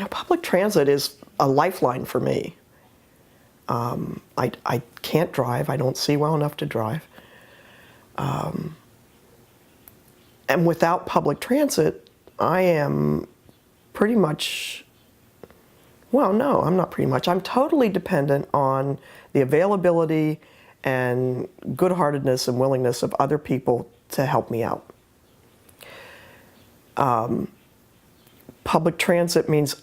Public transit is a lifeline for me. I can't drive. I don't see well enough to drive. And without public transit, I am pretty much, well, no, I'm not pretty much. I'm totally dependent on the availability and good-heartedness and willingness of other people to help me out. Public transit means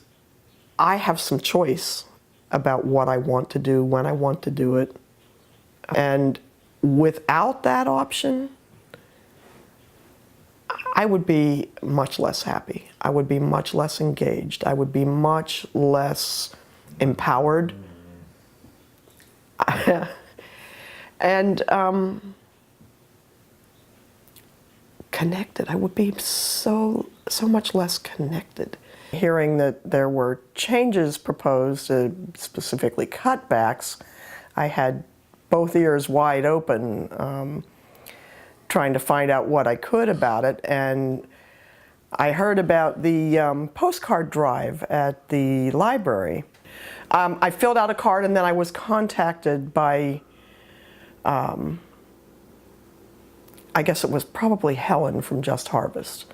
I have some choice about what I want to do, when I want to do it. And without that option, I would be much less happy. I would be much less engaged. I would be much less empowered. And connected. I would be so much less connected. Hearing that there were changes proposed, specifically cutbacks, I had both ears wide open, trying to find out what I could about it. And I heard about the postcard drive at the library. I filled out a card, and then I was contacted by, I guess it was probably Helen from Just Harvest,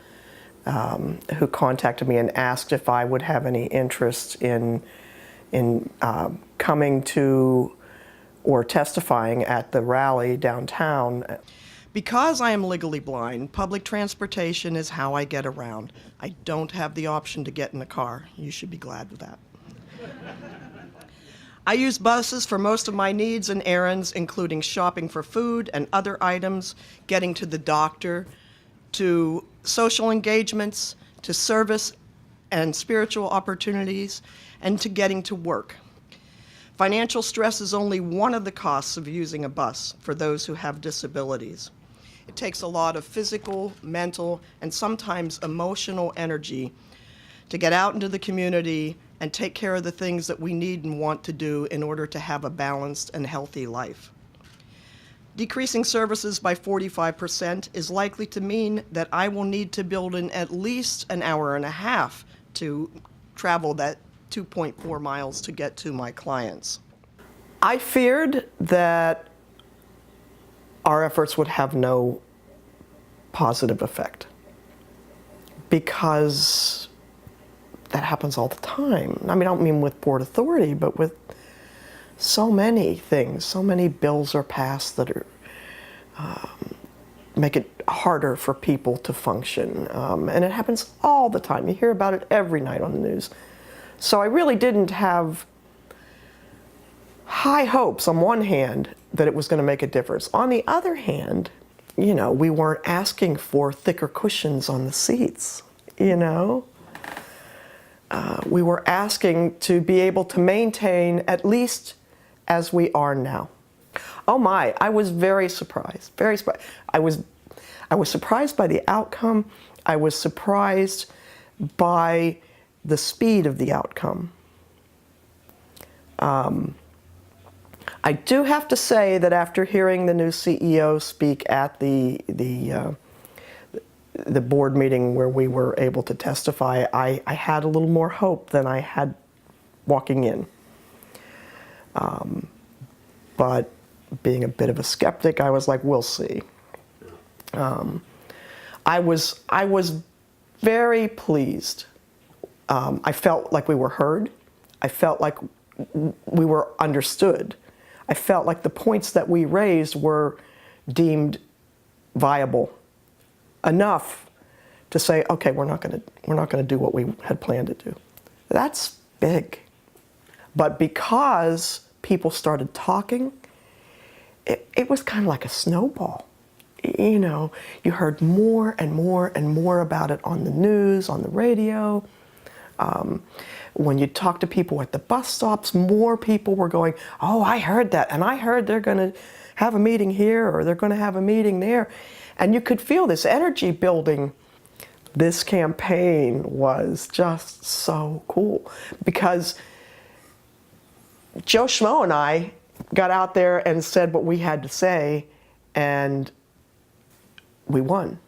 who contacted me and asked if I would have any interest in coming to or testifying at the rally downtown. Because I am legally blind, public transportation is how I get around. I don't have the option to get in a car. You should be glad with that. I use buses for most of my needs and errands, including shopping for food and other items, getting to the doctor, to social engagements, to service and spiritual opportunities, and to getting to work. Financial stress is only one of the costs of using a bus for those who have disabilities. It takes a lot of physical, mental, and sometimes emotional energy to get out into the community and take care of the things that we need and want to do in order to have a balanced and healthy life. Decreasing services by 45% is likely to mean that I will need to build in at least an hour and a half to travel that 2.4 miles to get to my clients. I feared that our efforts would have no positive effect, because that happens all the time. I mean, I don't mean with Port Authority, but with so many things. So many bills are passed that are make it harder for people to function. And it happens all the time. You hear about it every night on the news. So I really didn't have high hopes on one hand that it was going to make a difference. On the other hand, we weren't asking for thicker cushions on the seats, we were asking to be able to maintain at least as we are now. Oh my, I was very surprised, very surprised. I was surprised by the outcome. I was surprised by the speed of the outcome. I do have to say that after hearing the new CEO speak at the board meeting where we were able to testify, I had a little more hope than I had walking in. But being a bit of a skeptic, I was like, we'll see. I was very pleased. I felt like we were heard. I felt like we were understood. I felt like the points that we raised were deemed viable enough to say, okay, we're not going to do what we had planned to do. That's big. But because people started talking, it was kind of like a snowball. You heard more and more and more about it on the news, on the radio. When you talk to people at the bus stops, more people were going, oh, I heard that, and I heard they're going to have a meeting here, or they're going to have a meeting there. And you could feel this energy building. This campaign was just so cool, because Joe Schmo and I got out there and said what we had to say, and we won.